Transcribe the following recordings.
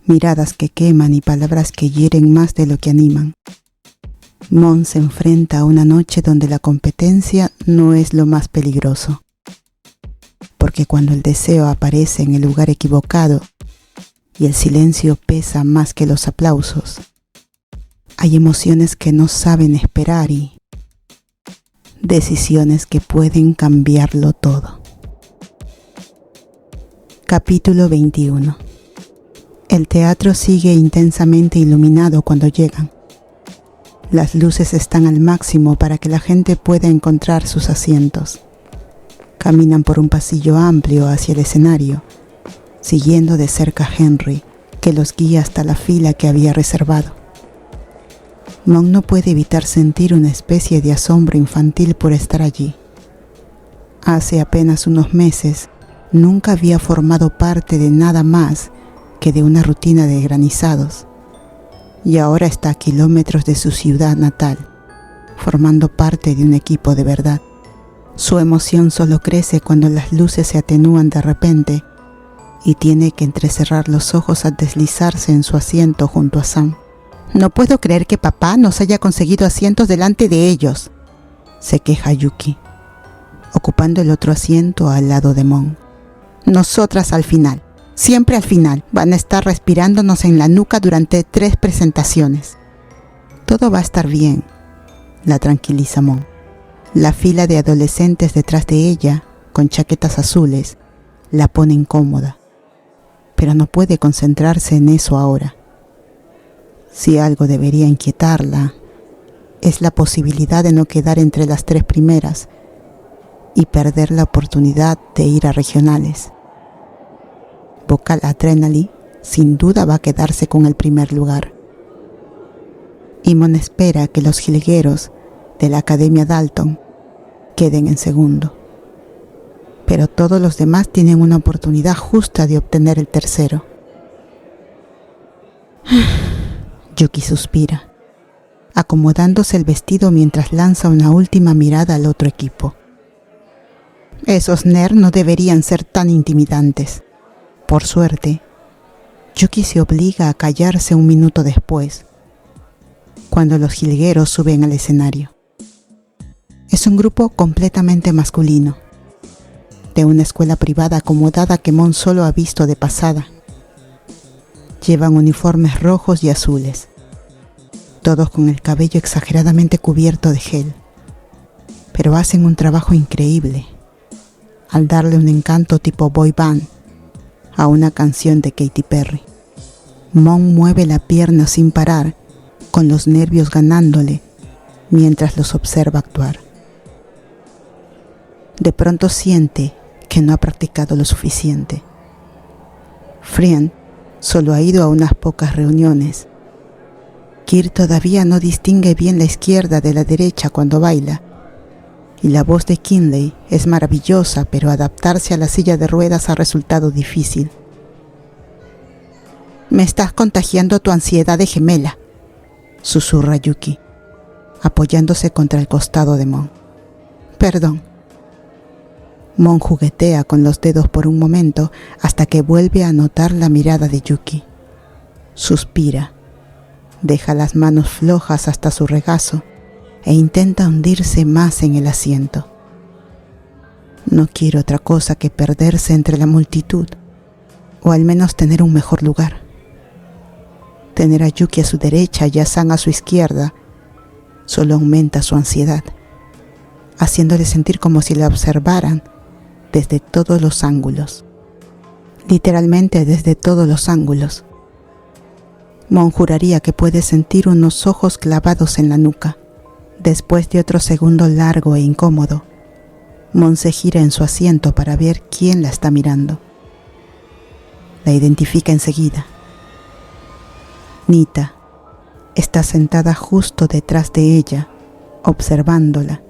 Miradas que queman y palabras que hieren más de lo que animan. Mon se enfrenta a una noche donde la competencia no es lo más peligroso. Porque cuando el deseo aparece en el lugar equivocado y el silencio pesa más que los aplausos, hay emociones que no saben esperar y decisiones que pueden cambiarlo todo. Capítulo 21. El teatro sigue intensamente iluminado cuando llegan. Las luces están al máximo para que la gente pueda encontrar sus asientos. Caminan por un pasillo amplio hacia el escenario, siguiendo de cerca a Henry, que los guía hasta la fila que había reservado. Mon no puede evitar sentir una especie de asombro infantil por estar allí. Hace apenas unos meses, nunca había formado parte de nada más que de una rutina de granizados, y ahora está a kilómetros de su ciudad natal, formando parte de un equipo de verdad. Su emoción solo crece cuando las luces se atenúan de repente y tiene que entrecerrar los ojos al deslizarse en su asiento junto a Sam. «No puedo creer que papá nos haya conseguido asientos delante de ellos», se queja Yuki, ocupando el otro asiento al lado de Mon. «Nosotras al final. Siempre al final, van a estar respirándonos en la nuca durante 3 presentaciones». «Todo va a estar bien», la tranquiliza Mon. La fila de adolescentes detrás de ella, con chaquetas azules, la pone incómoda, pero no puede concentrarse en eso ahora. Si algo debería inquietarla, es la posibilidad de no quedar entre las 3 primeras y perder la oportunidad de ir a regionales. Vocal Adrenaline sin duda va a quedarse con el primer lugar. Y Mon espera que los jilgueros de la Academia Dalton queden en segundo. Pero todos los demás tienen una oportunidad justa de obtener el tercero. Yuki suspira, acomodándose el vestido mientras lanza una última mirada al otro equipo. Esos nerds no deberían ser tan intimidantes. Por suerte, Yuki se obliga a callarse un minuto después, cuando los jilgueros suben al escenario. Es un grupo completamente masculino, de una escuela privada acomodada que Mon solo ha visto de pasada. Llevan uniformes rojos y azules, todos con el cabello exageradamente cubierto de gel, pero hacen un trabajo increíble al darle un encanto tipo boy band a una canción de Katy Perry. Mon mueve la pierna sin parar, con los nervios ganándole, mientras los observa actuar. De pronto siente que no ha practicado lo suficiente. Friend solo ha ido a unas pocas reuniones. Kir todavía no distingue bien la izquierda de la derecha cuando baila, y la voz de Kinley es maravillosa, pero adaptarse a la silla de ruedas ha resultado difícil. «Me estás contagiando tu ansiedad de gemela», susurra Yuki, apoyándose contra el costado de Mon. «Perdón». Mon juguetea con los dedos por un momento hasta que vuelve a notar la mirada de Yuki. Suspira, deja las manos flojas hasta su regazo e intenta hundirse más en el asiento. No quiere otra cosa que perderse entre la multitud, o al menos tener un mejor lugar. Tener a Yuki a su derecha y a Sam a su izquierda solo aumenta su ansiedad, haciéndole sentir como si la observaran desde todos los ángulos. Literalmente desde todos los ángulos. Mon juraría que puede sentir unos ojos clavados en la nuca. Después de otro segundo largo e incómodo, Mon se gira en su asiento para ver quién la está mirando. La identifica enseguida. Nita está sentada justo detrás de ella, observándola,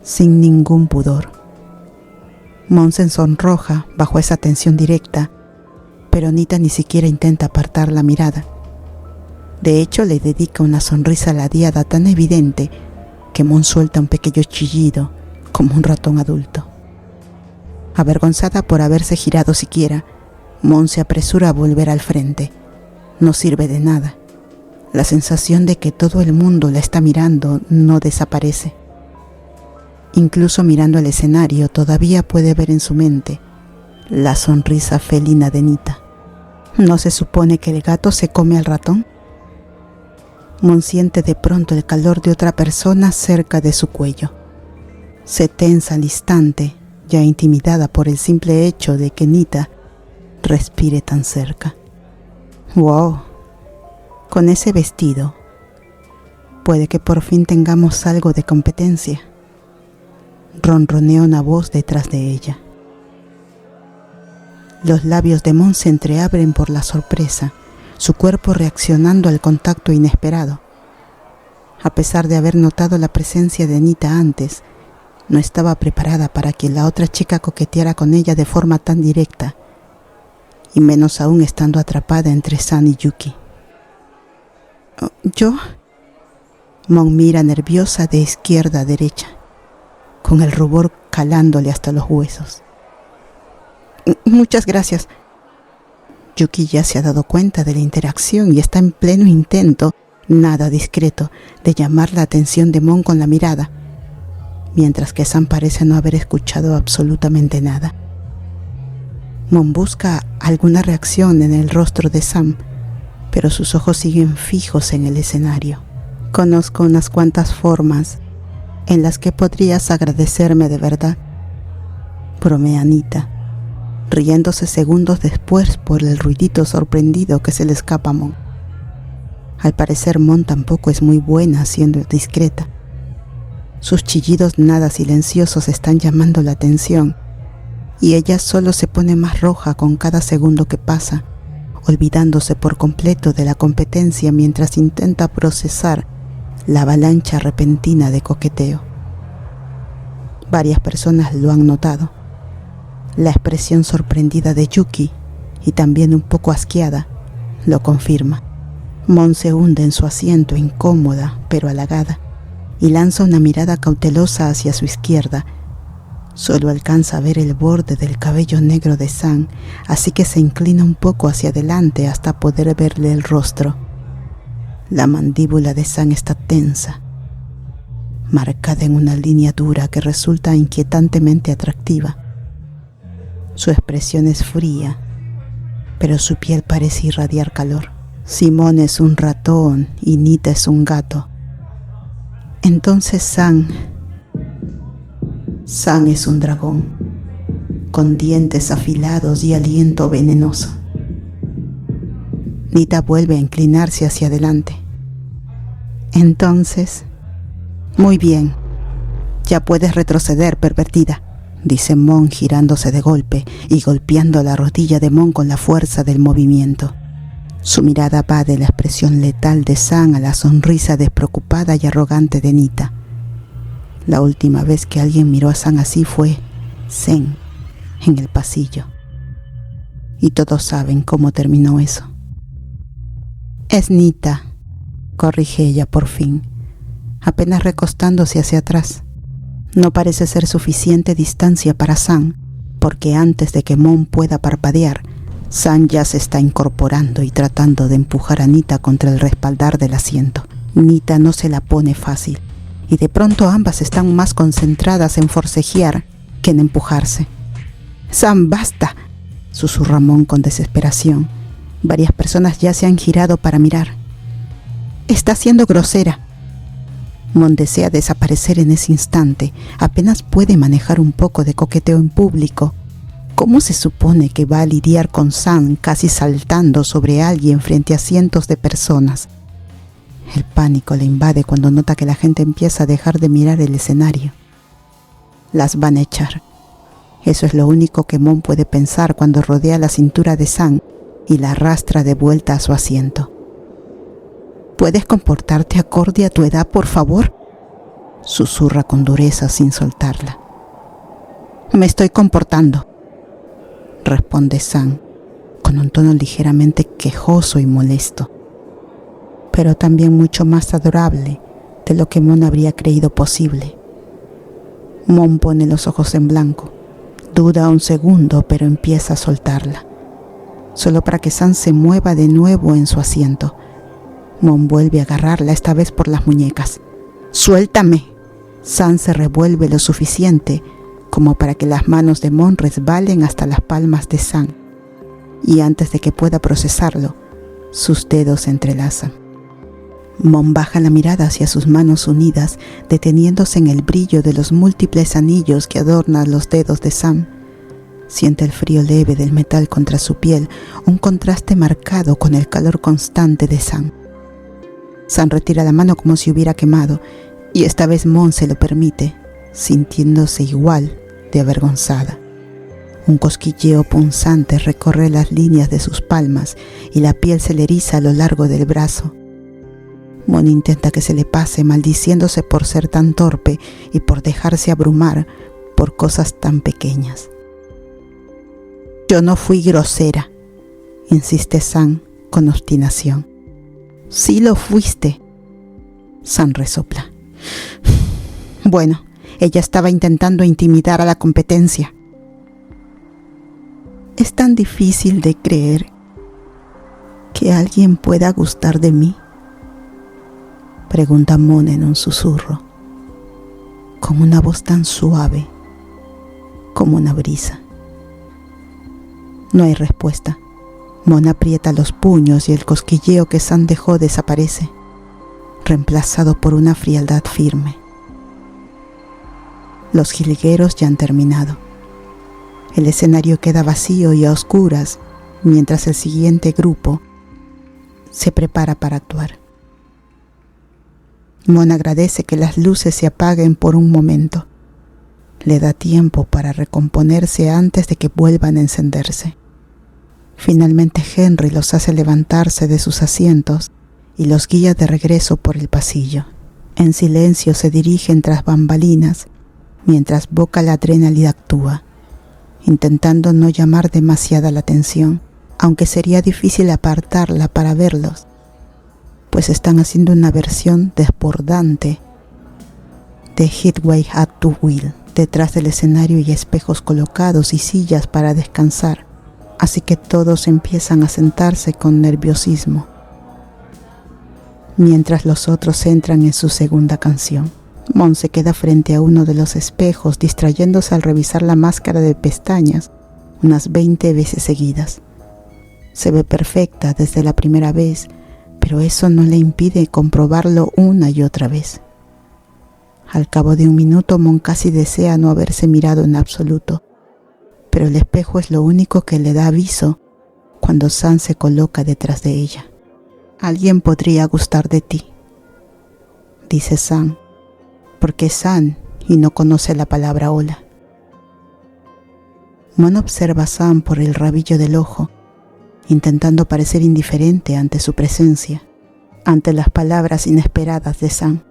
sin ningún pudor. Mon se sonroja bajo esa atención directa, pero Nita ni siquiera intenta apartar la mirada. De hecho, le dedica una sonrisa ladeada tan evidente que Mon suelta un pequeño chillido, como un ratón adulto. Avergonzada por haberse girado siquiera, Mon se apresura a volver al frente, no sirve de nada. La sensación de que todo el mundo la está mirando no desaparece. Incluso mirando el escenario todavía puede ver en su mente la sonrisa felina de Nita. ¿No se supone que el gato se come al ratón? Mon siente de pronto el calor de otra persona cerca de su cuello. Se tensa al instante, ya intimidada por el simple hecho de que Nita respire tan cerca. ¡Wow! Con ese vestido, puede que por fin tengamos algo de competencia. Ronronea una voz detrás de ella. Los labios de Mon se entreabren por la sorpresa, su cuerpo reaccionando al contacto inesperado. A pesar de haber notado la presencia de Nita antes, no estaba preparada para que la otra chica coqueteara con ella de forma tan directa, y menos aún estando atrapada entre San y Yuki. ¿Yo? Mon mira nerviosa de izquierda a derecha, con el rubor calándole hasta los huesos. Muchas gracias. Yuki ya se ha dado cuenta de la interacción y está en pleno intento, nada discreto, de llamar la atención de Mon con la mirada, mientras que San parece no haber escuchado absolutamente nada. Mon busca alguna reacción en el rostro de Sam, pero sus ojos siguen fijos en el escenario. Conozco unas cuantas formas en las que podrías agradecerme de verdad, bromea Nita, riéndose segundos después por el ruidito sorprendido que se le escapa a Mon. Al parecer Mon tampoco es muy buena siendo discreta. Sus chillidos nada silenciosos están llamando la atención y ella solo se pone más roja con cada segundo que pasa, olvidándose por completo de la competencia mientras intenta procesar la avalancha repentina de coqueteo. Varias personas lo han notado. La expresión sorprendida de Yuki, y también un poco asqueada, lo confirma. Mon se hunde en su asiento incómoda pero halagada y lanza una mirada cautelosa hacia su izquierda. Solo alcanza a ver el borde del cabello negro de San, así que se inclina un poco hacia adelante hasta poder verle el rostro. La mandíbula de San está tensa, marcada en una línea dura que resulta inquietantemente atractiva. Su expresión es fría, pero su piel parece irradiar calor. Simón es un ratón y Nita es un gato. Entonces San es un dragón, con dientes afilados y aliento venenoso. Nita vuelve a inclinarse hacia adelante. Entonces, muy bien, ya puedes retroceder, pervertida, dice Mon girándose de golpe y golpeando la rodilla de Mon con la fuerza del movimiento. Su mirada va de la expresión letal de San a la sonrisa despreocupada y arrogante de Nita. La última vez que alguien miró a San así fue Zen, en el pasillo. Y todos saben cómo terminó eso. Es Nita, corrige ella por fin, apenas recostándose hacia atrás. No parece ser suficiente distancia para San, porque antes de que Mon pueda parpadear, San ya se está incorporando y tratando de empujar a Nita contra el respaldar del asiento. Nita no se la pone fácil, y de pronto ambas están más concentradas en forcejear que en empujarse. «San, basta», susurra Mon con desesperación. Varias personas ya se han girado para mirar. «Está siendo grosera». Mon desea desaparecer en ese instante. Apenas puede manejar un poco de coqueteo en público. ¿Cómo se supone que va a lidiar con San casi saltando sobre alguien frente a cientos de personas? El pánico le invade cuando nota que la gente empieza a dejar de mirar el escenario. Las van a echar. Eso es lo único que Mon puede pensar cuando rodea la cintura de San y la arrastra de vuelta a su asiento. ¿Puedes comportarte acorde a tu edad, por favor?, susurra con dureza sin soltarla. Me estoy comportando, responde San, con un tono ligeramente quejoso y molesto, pero también mucho más adorable de lo que Mon habría creído posible. Mon pone los ojos en blanco, duda un segundo, pero empieza a soltarla. solo para que San se mueva de nuevo en su asiento. Mon vuelve a agarrarla, esta vez por las muñecas. ¡Suéltame! San se revuelve lo suficiente como para que las manos de Mon resbalen hasta las palmas de San, y antes de que pueda procesarlo, sus dedos se entrelazan. Mon baja la mirada hacia sus manos unidas, deteniéndose en el brillo de los múltiples anillos que adornan los dedos de Sam. Siente el frío leve del metal contra su piel, un contraste marcado con el calor constante de Sam. Sam retira la mano como si hubiera quemado, y esta vez Mon se lo permite, sintiéndose igual de avergonzada. Un cosquilleo punzante recorre las líneas de sus palmas y la piel se le eriza a lo largo del brazo. Mon intenta que se le pase, maldiciéndose por ser tan torpe y por dejarse abrumar por cosas tan pequeñas. «Yo no fui grosera», insiste San con obstinación. «Sí lo fuiste», San resopla. «Bueno, ella estaba intentando intimidar a la competencia». «Es tan difícil de creer que alguien pueda gustar de mí», pregunta Mon en un susurro, con una voz tan suave como una brisa. No hay respuesta. Mon aprieta los puños y el cosquilleo que San dejó desaparece, reemplazado por una frialdad firme. Los jilgueros ya han terminado. El escenario queda vacío y a oscuras, mientras el siguiente grupo se prepara para actuar. Mon agradece que las luces se apaguen por un momento. Le da tiempo para recomponerse antes de que vuelvan a encenderse. Finalmente Henry los hace levantarse de sus asientos y los guía de regreso por el pasillo. En silencio se dirigen tras bambalinas, mientras Vocal Adrenaline actúa, intentando no llamar demasiada la atención, aunque sería difícil apartarla para verlos, pues están haciendo una versión desbordante de Headway at the Wheel. Detrás del escenario hay espejos colocados y sillas para descansar, así que todos empiezan a sentarse con nerviosismo, mientras los otros entran en su segunda canción. Mon se queda frente a uno de los espejos, distrayéndose al revisar la máscara de pestañas unas 20 veces seguidas. Se ve perfecta desde la primera vez, pero eso no le impide comprobarlo una y otra vez. Al cabo de un minuto, Mon casi desea no haberse mirado en absoluto, pero el espejo es lo único que le da aviso cuando San se coloca detrás de ella. «Alguien podría gustar de ti», dice San, porque es San y no conoce la palabra hola. Mon observa a San por el rabillo del ojo, intentando parecer indiferente ante su presencia, ante las palabras inesperadas de San.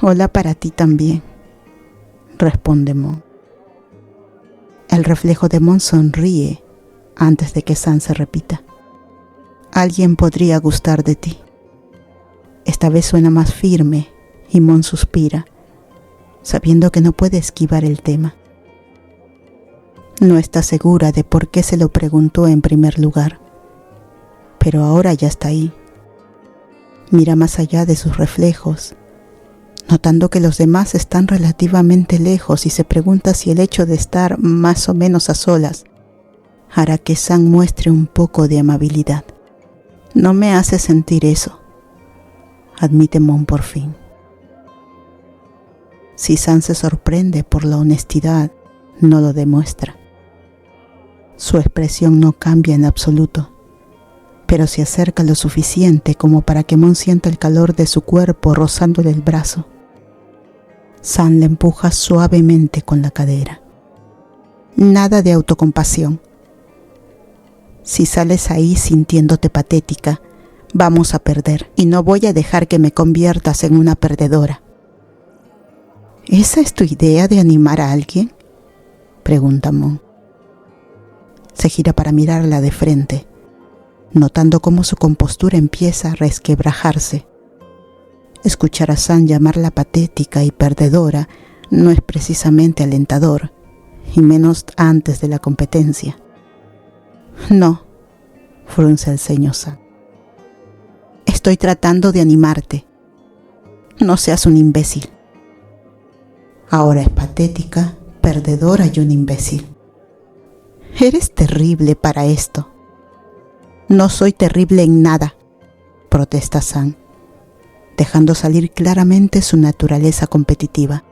«Hola para ti también», responde Mon. El reflejo de Mon sonríe antes de que San se repita. «Alguien podría gustar de ti». Esta vez suena más firme y Mon suspira, sabiendo que no puede esquivar el tema. No está segura de por qué se lo preguntó en primer lugar, pero ahora ya está ahí. Mira más allá de sus reflejos, notando que los demás están relativamente lejos, y se pregunta si el hecho de estar más o menos a solas hará que San muestre un poco de amabilidad. «No me hace sentir eso», admite Mon por fin. Si San se sorprende por la honestidad, no lo demuestra. Su expresión no cambia en absoluto, pero se acerca lo suficiente como para que Mon sienta el calor de su cuerpo rozándole el brazo. San le empuja suavemente con la cadera. «Nada de autocompasión. Si sales ahí sintiéndote patética, vamos a perder, y no voy a dejar que me conviertas en una perdedora». «¿Esa es tu idea de animar a alguien?», pregunta Mon. Se gira para mirarla de frente, notando cómo su compostura empieza a resquebrajarse. Escuchar a San llamarla patética y perdedora no es precisamente alentador, y menos antes de la competencia. No, frunce el ceño Sam. Estoy tratando de animarte. No seas un imbécil. Ahora es patética, perdedora y un imbécil. Eres terrible para esto. No soy terrible en nada, protesta Sam, dejando salir claramente su naturaleza competitiva.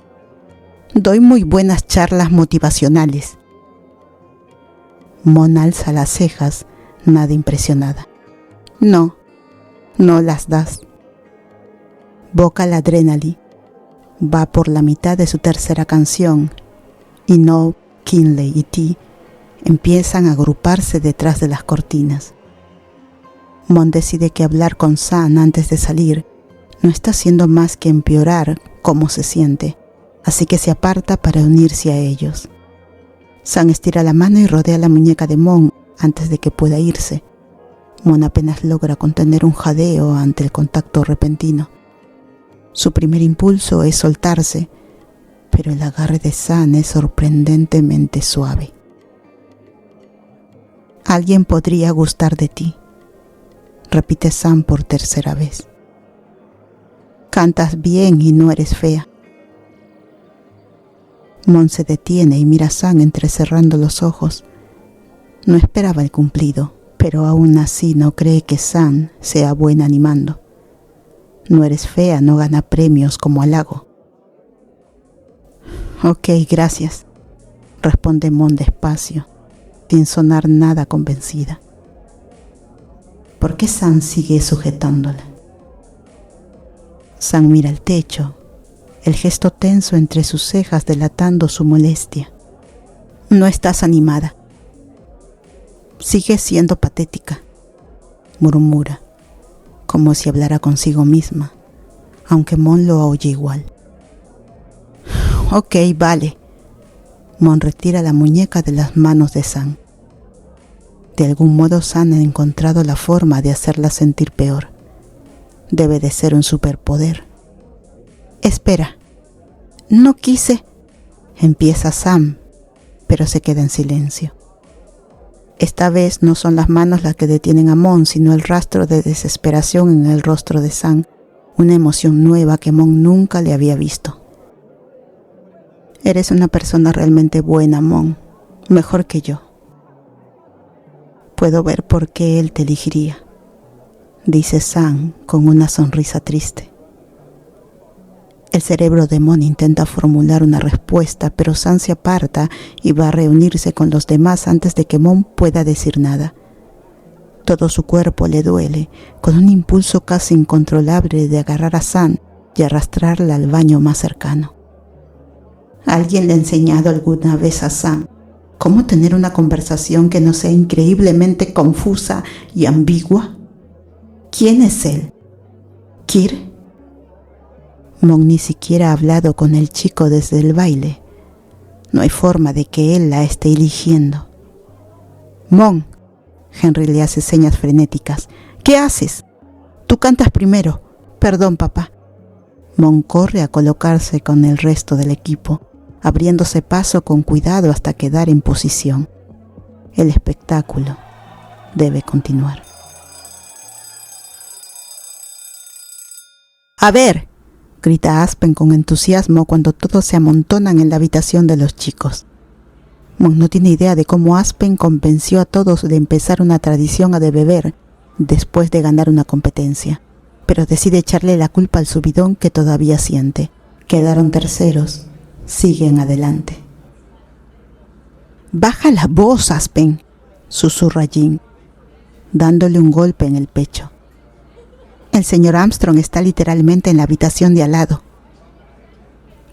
Doy muy buenas charlas motivacionales. Mon alza las cejas, nada impresionada. No las das. Vocal Adrenaline va por la mitad de su tercera canción y No, Kinley y T empiezan a agruparse detrás de las cortinas. Mon decide que hablar con Sam antes de salir no está haciendo más que empeorar cómo se siente, así que se aparta para unirse a ellos. Sam estira la mano y rodea la muñeca de Mon antes de que pueda irse. Mon apenas logra contener un jadeo ante el contacto repentino. Su primer impulso es soltarse, pero el agarre de Sam es sorprendentemente suave. Alguien podría gustar de ti, repite Sam por tercera vez. Cantas bien y no eres fea. Mon se detiene y mira a Sam entrecerrando los ojos. No esperaba el cumplido, pero aún así no cree que Sam sea buena animando. No eres fea no gana premios como halago. Ok, gracias, responde Mon despacio, sin sonar nada convencida. ¿Por qué Sam sigue sujetándola? Sam mira el techo, el gesto tenso entre sus cejas delatando su molestia. No estás animada. Sigues siendo patética, murmura, como si hablara consigo misma, aunque Mon lo oye igual. Ok, vale. Mon retira la muñeca de las manos de Sam. De algún modo Sam ha encontrado la forma de hacerla sentir peor. Debe de ser un superpoder. Espera, no quise, empieza Sam, pero se queda en silencio. Esta vez no son las manos las que detienen a Mon, sino el rastro de desesperación en el rostro de Sam, una emoción nueva que Mon nunca le había visto. Eres una persona realmente buena, Mon, mejor que yo. Puedo ver por qué él te elegiría, dice Sam con una sonrisa triste. El cerebro de Mon intenta formular una respuesta, pero Sam se aparta y va a reunirse con los demás antes de que Mon pueda decir nada. Todo su cuerpo le duele, con un impulso casi incontrolable de agarrar a Sam y arrastrarla al baño más cercano. ¿Alguien le ha enseñado alguna vez a Sam cómo tener una conversación que no sea increíblemente confusa y ambigua? ¿Quién es él? ¿Kir? Mon ni siquiera ha hablado con el chico desde el baile. No hay forma de que él la esté eligiendo. Mon, Henry le hace señas frenéticas. ¿Qué haces? Tú cantas primero. Perdón, papá. Mon corre a colocarse con el resto del equipo, abriéndose paso con cuidado hasta quedar en posición. El espectáculo debe continuar. A ver, grita Aspen con entusiasmo cuando todos se amontonan en la habitación de los chicos. Mon no tiene idea de cómo Aspen convenció a todos de empezar una tradición de beber después de ganar una competencia, pero decide echarle la culpa al subidón que todavía siente. Quedaron terceros, siguen adelante. Baja la voz, Aspen, susurra Jim, dándole un golpe en el pecho. El señor Armstrong está literalmente en la habitación de al lado.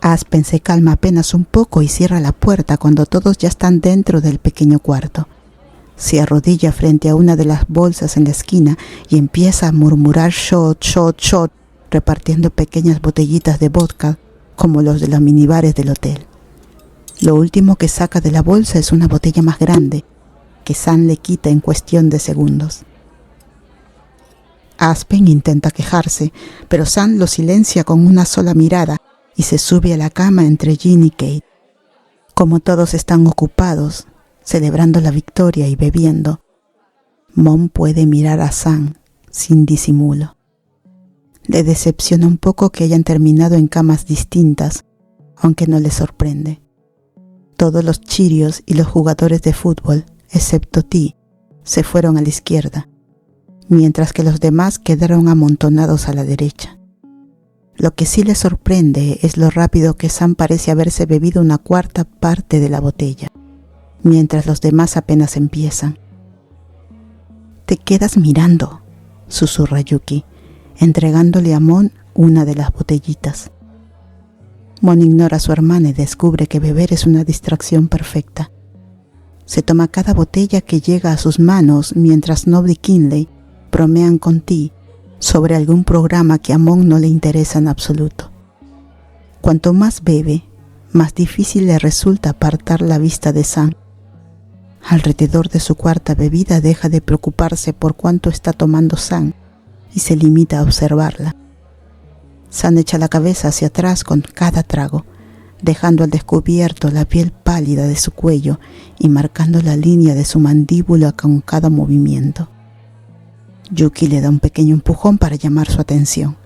Aspen se calma apenas un poco y cierra la puerta cuando todos ya están dentro del pequeño cuarto. Se arrodilla frente a una de las bolsas en la esquina y empieza a murmurar shot, shot, shot, repartiendo pequeñas botellitas de vodka como los de los minibares del hotel. Lo último que saca de la bolsa es una botella más grande, que Sam le quita en cuestión de segundos. Aspen intenta quejarse, pero Sam lo silencia con una sola mirada y se sube a la cama entre Jean y Kate. Como todos están ocupados, celebrando la victoria y bebiendo, Mon puede mirar a San sin disimulo. Le decepciona un poco que hayan terminado en camas distintas, aunque no le sorprende. Todos los chirios y los jugadores de fútbol, excepto Ti, se fueron a la izquierda, mientras que los demás quedaron amontonados a la derecha. Lo que sí le sorprende es lo rápido que Sam parece haberse bebido una cuarta parte de la botella, mientras los demás apenas empiezan. «Te quedas mirando», susurra Yuki, entregándole a Mon una de las botellitas. Mon ignora a su hermana y descubre que beber es una distracción perfecta. Se toma cada botella que llega a sus manos mientras Noble y Kinley bromean con Ti sobre algún programa que a Mon no le interesa en absoluto. Cuanto más bebe, más difícil le resulta apartar la vista de Sam. Alrededor de su cuarta bebida deja de preocuparse por cuánto está tomando Sam y se limita a observarla. Sam echa la cabeza hacia atrás con cada trago, dejando al descubierto la piel pálida de su cuello y marcando la línea de su mandíbula con cada movimiento. Yuki le da un pequeño empujón para llamar su atención.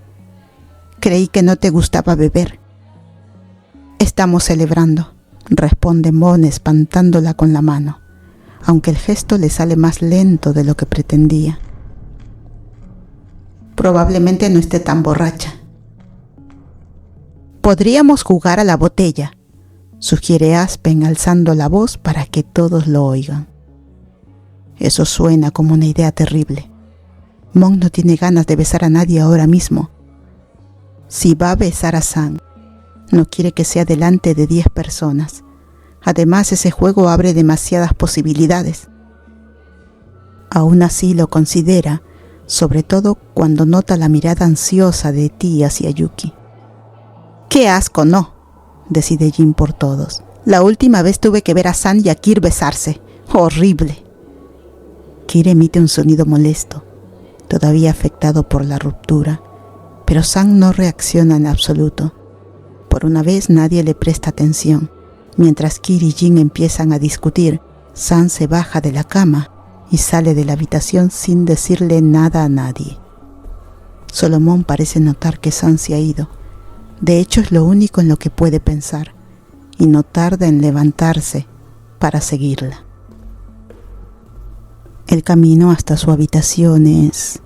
«Creí que no te gustaba beber». «Estamos celebrando», responde Mon espantándola con la mano, aunque el gesto le sale más lento de lo que pretendía. «Probablemente no esté tan borracha». «Podríamos jugar a la botella», sugiere Aspen alzando la voz para que todos lo oigan. Eso suena como una idea terrible. Mon no tiene ganas de besar a nadie ahora mismo. Si va a besar a Sam, no quiere que sea delante de 10 personas. Además, ese juego abre demasiadas posibilidades. Aún así lo considera, sobre todo cuando nota la mirada ansiosa de Ti hacia Yuki. «¡Qué asco, no!», decide Jin por todos. «La última vez tuve que ver a Sam y a Kir besarse. ¡Horrible!». Kir emite un sonido molesto, todavía afectado por la ruptura, pero Sam no reacciona en absoluto. Por una vez nadie le presta atención. Mientras Kir y Jin empiezan a discutir, Sam se baja de la cama y sale de la habitación sin decirle nada a nadie. Solomon parece notar que Sam se ha ido. De hecho, es lo único en lo que puede pensar, y no tarda en levantarse para seguirla. El camino hasta su habitación es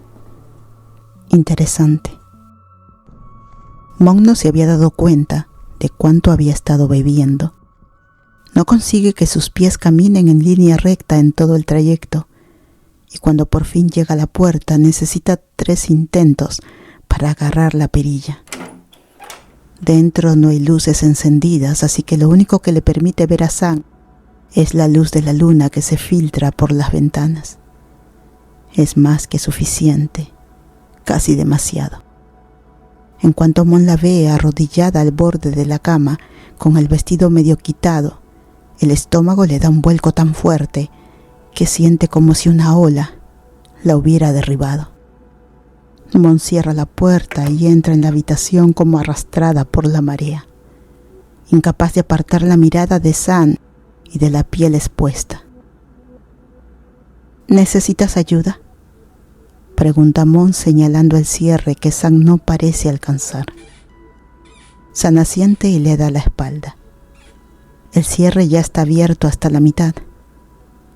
interesante. Mon no se había dado cuenta de cuánto había estado bebiendo. No consigue que sus pies caminen en línea recta en todo el trayecto, y cuando por fin llega a la puerta necesita 3 intentos para agarrar la perilla. Dentro no hay luces encendidas, así que lo único que le permite ver a Sam es la luz de la luna que se filtra por las ventanas. Es más que suficiente, casi demasiado. En cuanto Mon la ve arrodillada al borde de la cama, con el vestido medio quitado, el estómago le da un vuelco tan fuerte que siente como si una ola la hubiera derribado. Mon cierra la puerta y entra en la habitación como arrastrada por la marea, incapaz de apartar la mirada de Sam y de la piel expuesta. «¿Necesitas ayuda?», pregunta Mon señalando el cierre que Sam no parece alcanzar. Sam asiente y le da la espalda. El cierre ya está abierto hasta la mitad,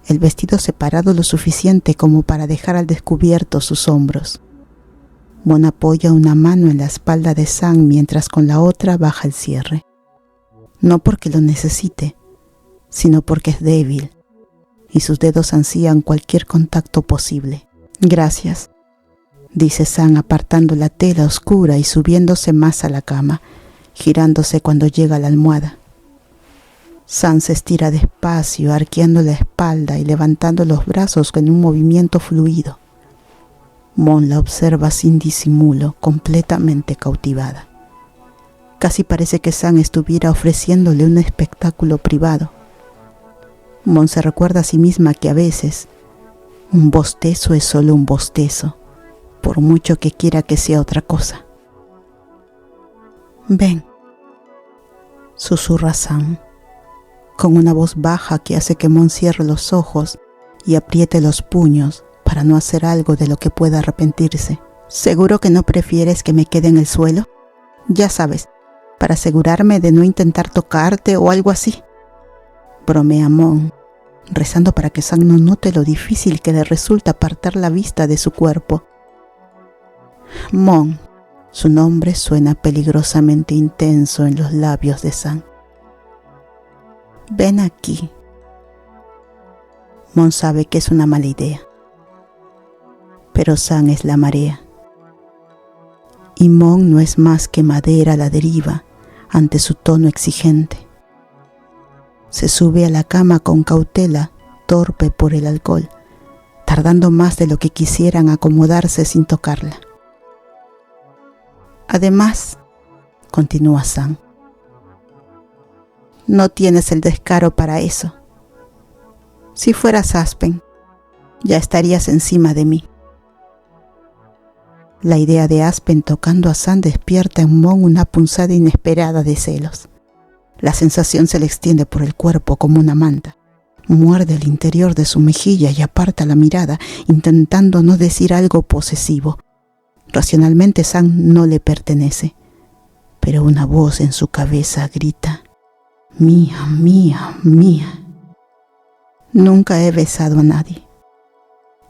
el vestido separado lo suficiente como para dejar al descubierto sus hombros. Mon apoya una mano en la espalda de Sam mientras con la otra baja el cierre. No porque lo necesite, sino porque es débil y sus dedos ansían cualquier contacto posible. «Gracias», dice Sam apartando la tela oscura y subiéndose más a la cama, girándose cuando llega a la almohada. Sam se estira despacio, arqueando la espalda y levantando los brazos en un movimiento fluido. Mon la observa sin disimulo, completamente cautivada. Casi parece que Sam estuviera ofreciéndole un espectáculo privado. Mon se recuerda a sí misma que a veces un bostezo es solo un bostezo, por mucho que quiera que sea otra cosa. «Ven», susurra Sam, con una voz baja que hace que Mon cierre los ojos y apriete los puños para no hacer algo de lo que pueda arrepentirse. ¿Seguro que no prefieres que me quede en el suelo? Ya sabes, para asegurarme de no intentar tocarte o algo así. Bromea Mon, rezando para que Sam no note lo difícil que le resulta apartar la vista de su cuerpo. Mon, su nombre suena peligrosamente intenso en los labios de Sam. Ven aquí. Mon sabe que es una mala idea, pero Sam es la marea. Y Mon no es más que madera a la deriva ante su tono exigente. Se sube a la cama con cautela, torpe por el alcohol, tardando más de lo que quisieran acomodarse sin tocarla. Además, continúa Sam, no tienes el descaro para eso. Si fueras Aspen, ya estarías encima de mí. La idea de Aspen tocando a Sam despierta en Mon una punzada inesperada de celos. La sensación se le extiende por el cuerpo como una manta. Muerde el interior de su mejilla y aparta la mirada, intentando no decir algo posesivo. Racionalmente Sam no le pertenece, pero una voz en su cabeza grita: mía, mía, mía. Nunca he besado a nadie,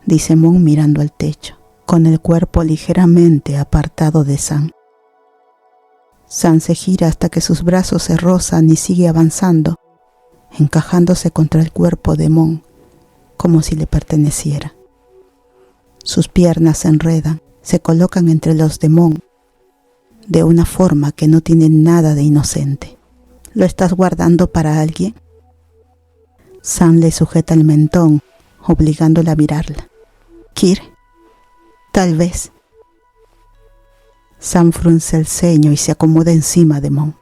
dice Mon mirando al techo, con el cuerpo ligeramente apartado de Sam. Sam se gira hasta que sus brazos se rozan y sigue avanzando, encajándose contra el cuerpo de Mon, como si le perteneciera. Sus piernas se enredan, se colocan entre los de Mon, de una forma que no tiene nada de inocente. ¿Lo estás guardando para alguien? Sam le sujeta el mentón, obligándola a mirarla. ¿Kir? Tal vez. Sam frunce el ceño y se acomoda encima de Mon.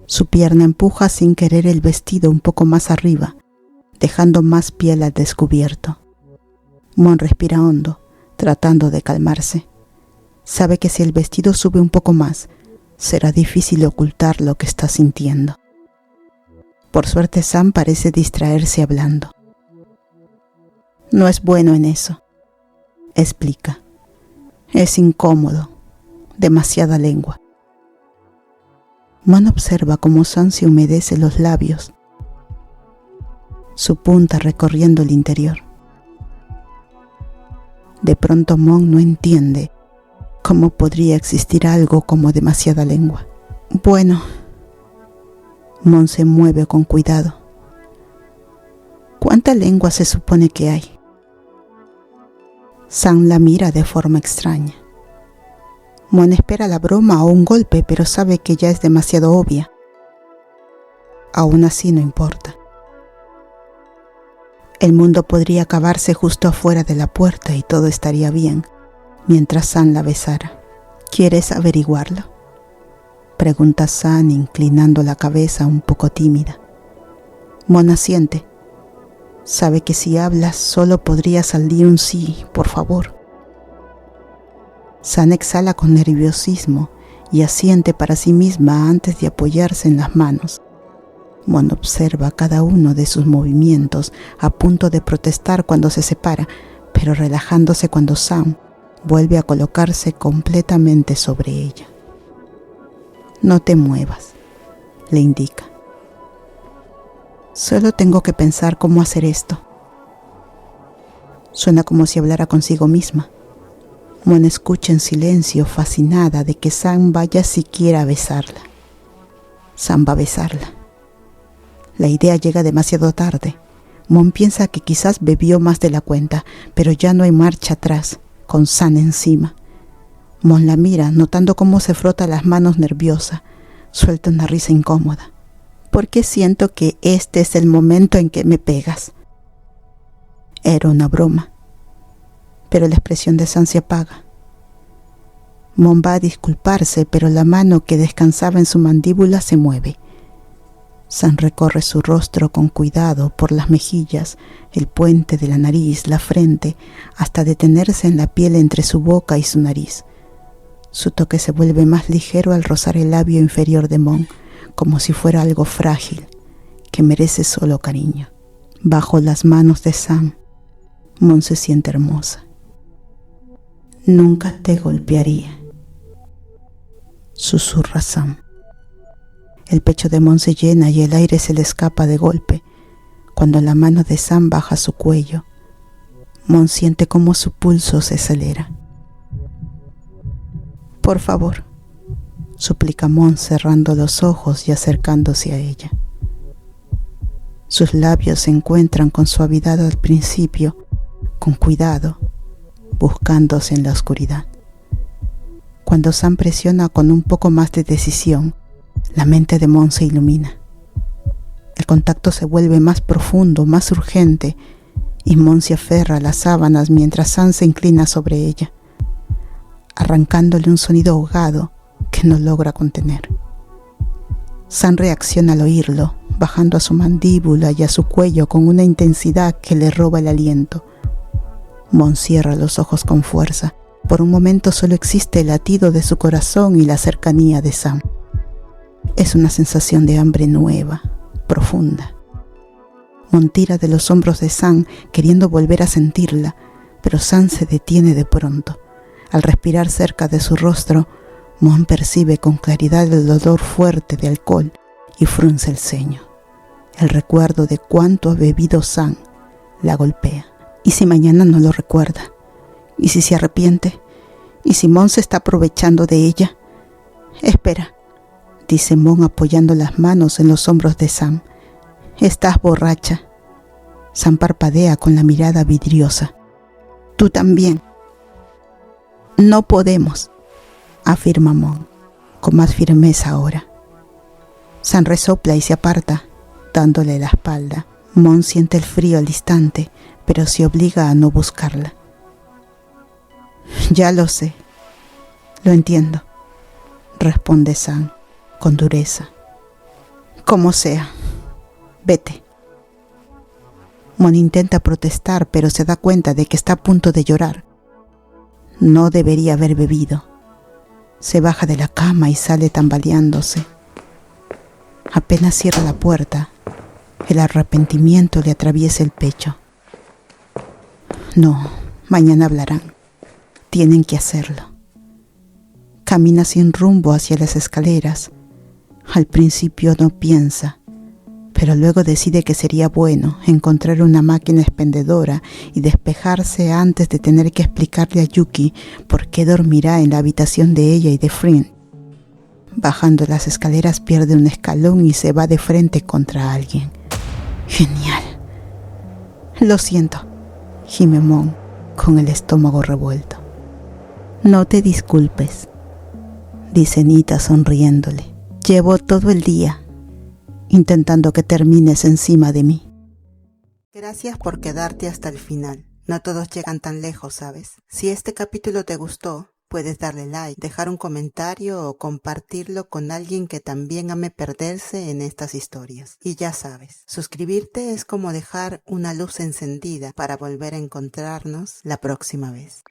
Su pierna empuja sin querer el vestido un poco más arriba, dejando más piel al descubierto. Mon respira hondo, tratando de calmarse. Sabe que si el vestido sube un poco más, será difícil ocultar lo que está sintiendo. Por suerte Sam parece distraerse hablando. No es bueno en eso, explica. Es incómodo, demasiada lengua. Mon observa cómo Sam se humedece los labios, su punta recorriendo el interior. De pronto Mon no entiende cómo podría existir algo como demasiada lengua. Bueno, Mon se mueve con cuidado. ¿Cuánta lengua se supone que hay? Sam la mira de forma extraña. Mon espera la broma o un golpe, pero sabe que ya es demasiado obvia. Aún así no importa. El mundo podría acabarse justo afuera de la puerta y todo estaría bien, mientras Sam la besara. ¿Quieres averiguarlo?, pregunta Sam, inclinando la cabeza un poco tímida. Mon asiente. Sabe que si hablas solo podría salir un sí, por favor. Sam exhala con nerviosismo y asiente para sí misma antes de apoyarse en las manos. Mon observa cada uno de sus movimientos, a punto de protestar cuando se separa, pero relajándose cuando Sam vuelve a colocarse completamente sobre ella. No te muevas, le indica. Solo tengo que pensar cómo hacer esto. Suena como si hablara consigo misma. Mon escucha en silencio, fascinada de que Sam vaya siquiera a besarla. Sam va a besarla. La idea llega demasiado tarde. Mon piensa que quizás bebió más de la cuenta, pero ya no hay marcha atrás, con Sam encima. Mon la mira, notando cómo se frota las manos nerviosa. Suelta una risa incómoda. ¿Por qué siento que este es el momento en que me pegas? Era una broma, pero la expresión de Sam se apaga. Mon va a disculparse, pero la mano que descansaba en su mandíbula se mueve. Sam recorre su rostro con cuidado por las mejillas, el puente de la nariz, la frente, hasta detenerse en la piel entre su boca y su nariz. Su toque se vuelve más ligero al rozar el labio inferior de Mon, como si fuera algo frágil, que merece solo cariño. Bajo las manos de Sam, Mon se siente hermosa. Nunca te golpearía, susurra Sam. El pecho de Mon se llena y el aire se le escapa de golpe. Cuando la mano de Sam baja su cuello, Mon siente cómo su pulso se acelera. Por favor, suplica Mon cerrando los ojos y acercándose a ella. Sus labios se encuentran con suavidad al principio, con cuidado, buscándose en la oscuridad. Cuando Sam presiona con un poco más de decisión, la mente de Mon se ilumina. El contacto se vuelve más profundo, más urgente, y Mon se aferra a las sábanas mientras Sam se inclina sobre ella, arrancándole un sonido ahogado que no logra contener. Sam reacciona al oírlo, bajando a su mandíbula y a su cuello con una intensidad que le roba el aliento. Mon cierra los ojos con fuerza. Por un momento solo existe el latido de su corazón y la cercanía de Sam. Es una sensación de hambre nueva, profunda. Mon tira de los hombros de Sam queriendo volver a sentirla, pero Sam se detiene de pronto. Al respirar cerca de su rostro, Mon percibe con claridad el olor fuerte de alcohol y frunce el ceño. El recuerdo de cuánto ha bebido Sam la golpea. ¿Y si mañana no lo recuerda? ¿Y si se arrepiente? ¿Y si Mon se está aprovechando de ella? Espera, dice Mon apoyando las manos en los hombros de Sam. Estás borracha. Sam parpadea con la mirada vidriosa. Tú también. No podemos, afirma Mon, con más firmeza ahora. Sam resopla y se aparta, dándole la espalda. Mon siente el frío al instante, pero se obliga a no buscarla. Ya lo sé, lo entiendo, responde Sam con dureza. Como sea, vete. Mon intenta protestar, pero se da cuenta de que está a punto de llorar. No debería haber bebido. Se baja de la cama y sale tambaleándose. Apenas cierra la puerta, el arrepentimiento le atraviesa el pecho. No, mañana hablarán. Tienen que hacerlo. Camina sin rumbo hacia las escaleras. Al principio no piensa, pero luego decide que sería bueno encontrar una máquina expendedora y despejarse antes de tener que explicarle a Yuki por qué dormirá en la habitación de ella y de Frin. Bajando las escaleras pierde un escalón y se va de frente contra alguien. Genial. Lo siento, gime Mon con el estómago revuelto. No te disculpes, dice Nita sonriéndole. Llevo todo el día intentando que termines encima de mí. Gracias por quedarte hasta el final. No todos llegan tan lejos, ¿sabes? Si este capítulo te gustó, puedes darle like, dejar un comentario o compartirlo con alguien que también ame perderse en estas historias. Y ya sabes, suscribirte es como dejar una luz encendida para volver a encontrarnos la próxima vez.